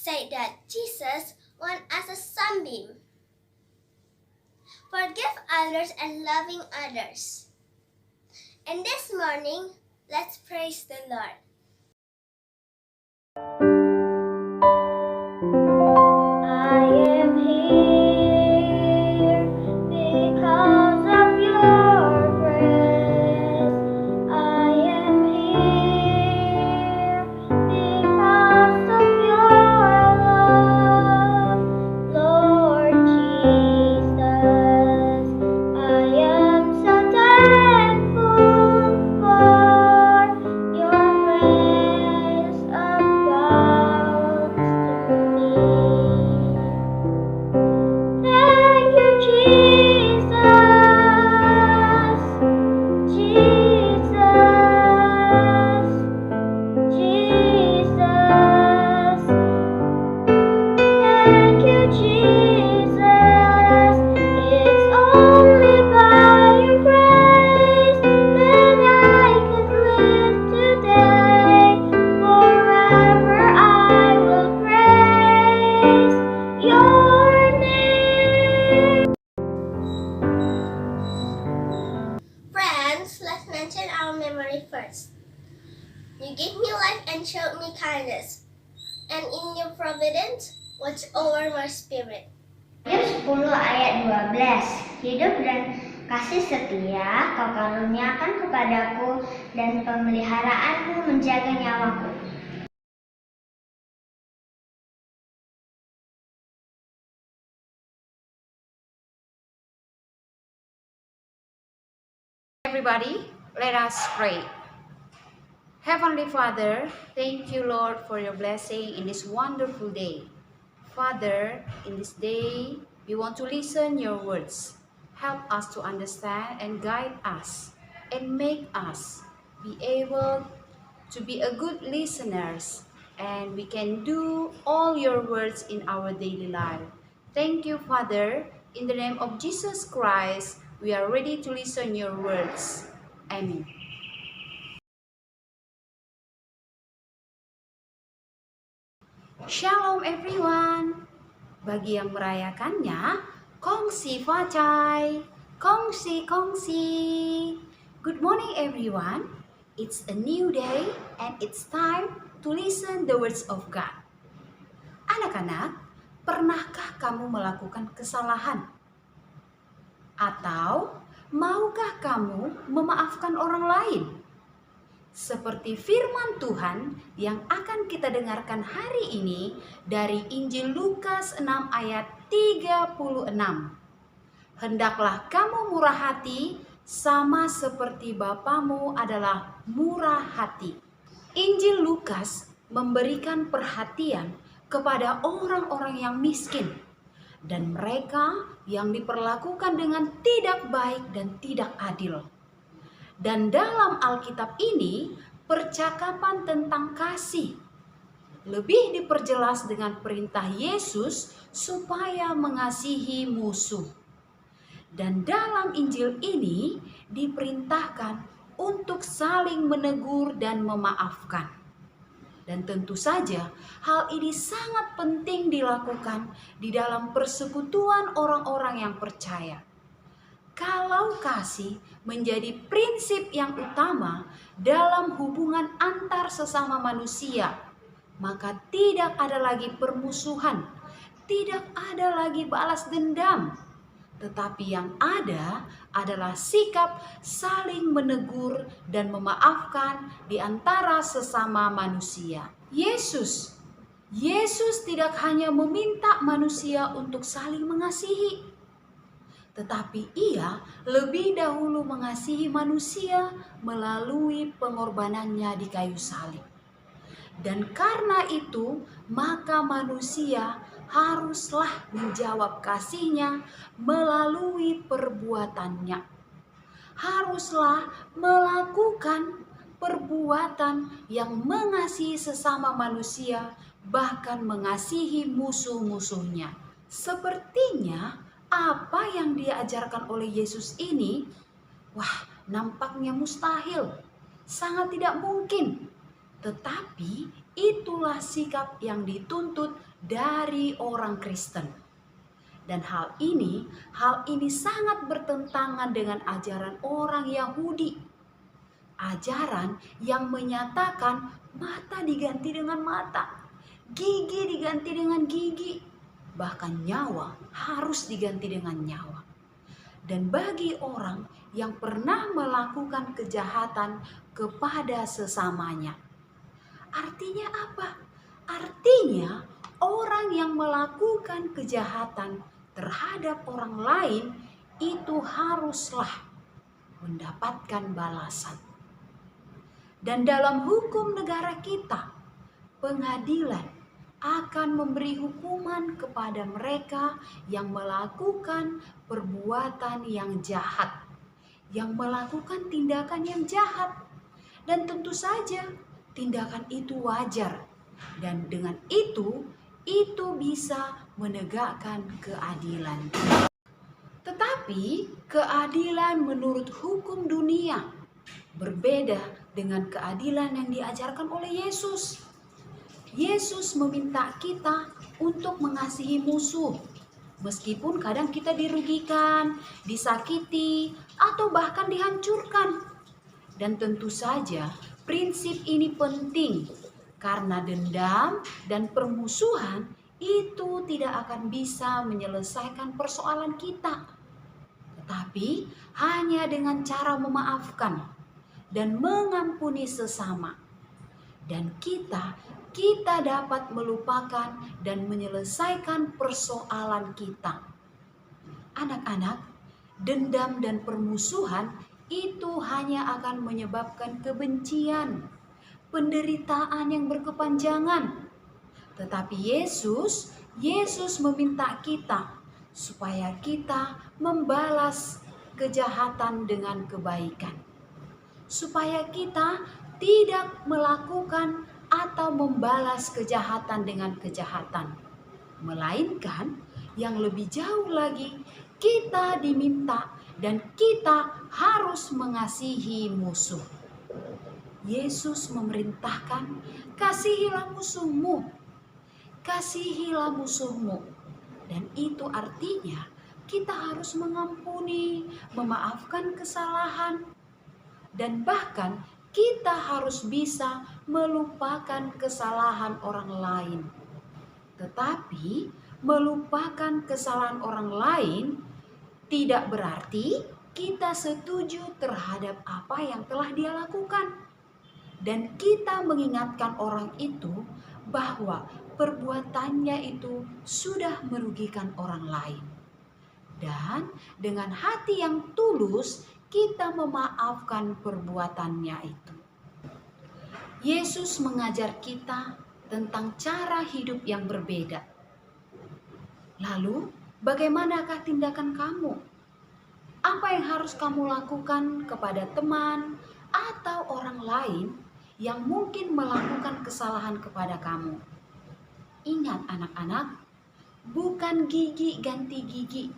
say that Jesus wants as a sunbeam. Forgive others and loving others. And this morning, let's praise the Lord. I am here because of your grace. I am here because of your love, Lord Jesus. I am so thankful for your grace abounds to me. Thank you, Jesus, Jesus, Jesus. Thank you, Jesus. It's only by your grace that I could live today. Forever I will praise your name. Friends, let's mention our memory first. You gave me life and showed me kindness, and in your providence watch over my spirit. Matius 10 ayat 12. Hidup dan kasih setia kau karuniakan kepadaku, dan pemeliharaanmu menjaga nyawaku. Everybody, let us pray. Heavenly Father, thank you, Lord, for your blessing in this wonderful day. Father, in this day, we want to listen your words. Help us to understand and guide us and make us be able to be a good listeners, and we can do all your words in our daily life. Thank you, Father. In the name of Jesus Christ, we are ready to listen your words. Amen. Shalom everyone. Bagi yang merayakannya, kongsi facai, kongsi. Good morning everyone. It's a new day and it's time to listen the words of God. Anak-anak, pernahkah kamu melakukan kesalahan? Atau maukah kamu memaafkan orang lain? Seperti firman Tuhan yang akan kita dengarkan hari ini dari Injil Lukas 6 ayat 36. Hendaklah kamu murah hati sama seperti Bapamu adalah murah hati. Injil Lukas memberikan perhatian kepada orang-orang yang miskin dan mereka yang diperlakukan dengan tidak baik dan tidak adil. Dan dalam Alkitab ini, percakapan tentang kasih lebih diperjelas dengan perintah Yesus supaya mengasihi musuh. Dan dalam Injil ini diperintahkan untuk saling menegur dan memaafkan. Dan tentu saja hal ini sangat penting dilakukan di dalam persekutuan orang-orang yang percaya. Kalau kasih menjadi prinsip yang utama dalam hubungan antar sesama manusia, maka tidak ada lagi permusuhan, tidak ada lagi balas dendam. Tetapi yang ada adalah sikap saling menegur dan memaafkan di antara sesama manusia. Yesus tidak hanya meminta manusia untuk saling mengasihi, tetapi ia lebih dahulu mengasihi manusia melalui pengorbanannya di kayu salib. Dan karena itu, maka manusia haruslah menjawab kasihnya melalui perbuatannya. Haruslah melakukan perbuatan yang mengasihi sesama manusia, bahkan mengasihi musuh-musuhnya. Sepertinya apa yang diajarkan oleh Yesus ini, nampaknya mustahil, sangat tidak mungkin. Tetapi itulah sikap yang dituntut dari orang Kristen. Dan hal ini sangat bertentangan dengan ajaran orang Yahudi. Ajaran yang menyatakan mata diganti dengan mata, gigi diganti dengan gigi, bahkan nyawa harus diganti dengan nyawa. Dan bagi orang yang pernah melakukan kejahatan kepada sesamanya, artinya apa? Artinya orang yang melakukan kejahatan terhadap orang lain itu haruslah mendapatkan balasan. Dan dalam hukum negara kita, pengadilan akan memberi hukuman kepada mereka yang melakukan perbuatan yang jahat, yang melakukan tindakan yang jahat. Dan tentu saja tindakan itu wajar, dan dengan itu bisa menegakkan keadilan. Tetapi keadilan menurut hukum dunia berbeda dengan keadilan yang diajarkan oleh Yesus. Yesus meminta kita untuk mengasihi musuh, meskipun kadang kita dirugikan, disakiti, atau bahkan dihancurkan. Dan tentu saja prinsip ini penting, karena dendam dan permusuhan itu tidak akan bisa menyelesaikan persoalan kita. Tetapi hanya dengan cara memaafkan dan mengampuni sesama. Dan kita dapat melupakan dan menyelesaikan persoalan kita. Anak-anak, dendam dan permusuhan itu hanya akan menyebabkan kebencian, penderitaan yang berkepanjangan. Tetapi Yesus meminta kita supaya kita membalas kejahatan dengan kebaikan. Supaya kita tidak melakukan atau membalas kejahatan dengan kejahatan. Melainkan yang lebih jauh lagi, kita diminta dan kita harus mengasihi musuh. Yesus memerintahkan, kasihilah musuhmu. Kasihilah musuhmu. Dan itu artinya kita harus mengampuni, memaafkan kesalahan. Dan bahkan kita harus bisa melupakan kesalahan orang lain. Tetapi melupakan kesalahan orang lain tidak berarti kita setuju terhadap apa yang telah dia lakukan. Dan kita mengingatkan orang itu bahwa perbuatannya itu sudah merugikan orang lain. Dan dengan hati yang tulus kita memaafkan perbuatannya itu. Yesus mengajar kita tentang cara hidup yang berbeda. Lalu, bagaimanakah tindakan kamu? Apa yang harus kamu lakukan kepada teman atau orang lain yang mungkin melakukan kesalahan kepada kamu? Ingat anak-anak, bukan gigi ganti gigi,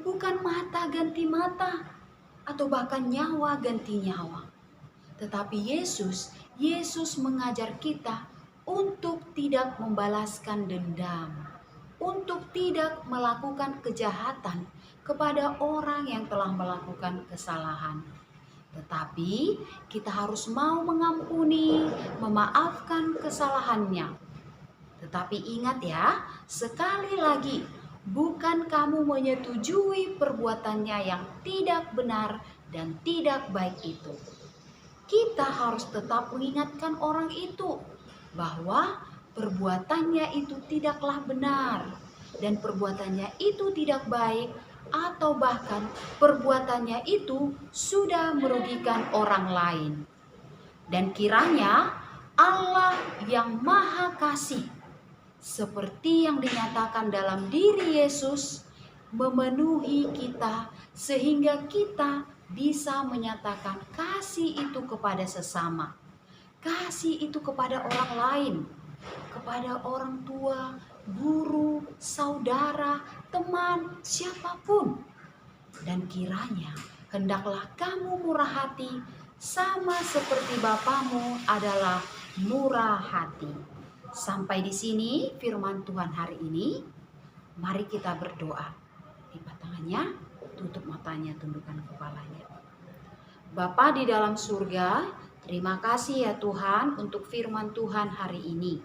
bukan mata ganti mata, atau bahkan nyawa ganti nyawa. Tetapi Yesus mengajar kita untuk tidak membalaskan dendam, untuk tidak melakukan kejahatan kepada orang yang telah melakukan kesalahan. Tetapi kita harus mau mengampuni, memaafkan kesalahannya. Tetapi ingat ya, sekali lagi, bukan kamu menyetujui perbuatannya yang tidak benar dan tidak baik itu. Kita harus tetap mengingatkan orang itu bahwa perbuatannya itu tidaklah benar dan perbuatannya itu tidak baik, atau bahkan perbuatannya itu sudah merugikan orang lain. Dan kiranya Allah yang Maha Kasih, seperti yang dinyatakan dalam diri Yesus, memenuhi kita sehingga kita bisa menyatakan kasih itu kepada sesama. Kasih itu kepada orang lain, kepada orang tua, guru, saudara, teman, siapapun. Dan kiranya hendaklah kamu murah hati sama seperti Bapamu adalah murah hati. Sampai di sini firman Tuhan hari ini. Mari kita berdoa. Lipat tangannya, tutup matanya, tundukkan kepalanya. Bapa di dalam surga, terima kasih ya Tuhan untuk firman Tuhan hari ini.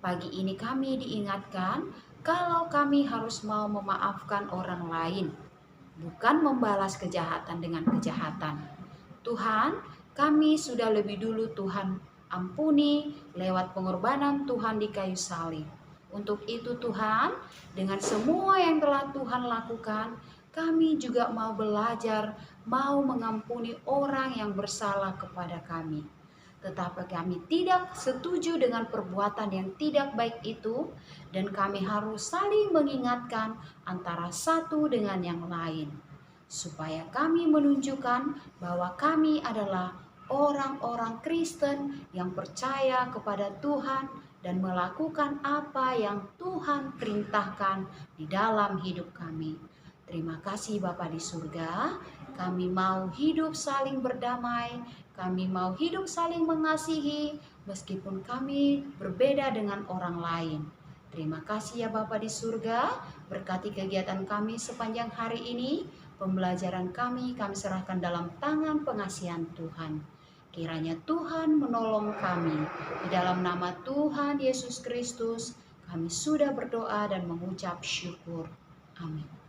Pagi ini kami diingatkan kalau kami harus mau memaafkan orang lain, bukan membalas kejahatan dengan kejahatan. Tuhan, kami sudah lebih dulu Tuhan ampuni lewat pengorbanan Tuhan di kayu salib. Untuk itu Tuhan, dengan semua yang telah Tuhan lakukan, kami juga mau belajar, mau mengampuni orang yang bersalah kepada kami. Tetapi kami tidak setuju dengan perbuatan yang tidak baik itu, dan kami harus saling mengingatkan antara satu dengan yang lain. Supaya kami menunjukkan bahwa kami adalah orang-orang Kristen yang percaya kepada Tuhan dan melakukan apa yang Tuhan perintahkan di dalam hidup kami. Terima kasih Bapa di surga, kami mau hidup saling berdamai, kami mau hidup saling mengasihi meskipun kami berbeda dengan orang lain. Terima kasih ya Bapa di surga, berkati kegiatan kami sepanjang hari ini, pembelajaran kami serahkan dalam tangan pengasihan Tuhan. Kiranya Tuhan menolong kami. Di dalam nama Tuhan Yesus Kristus, kami sudah berdoa dan mengucap syukur. Amin.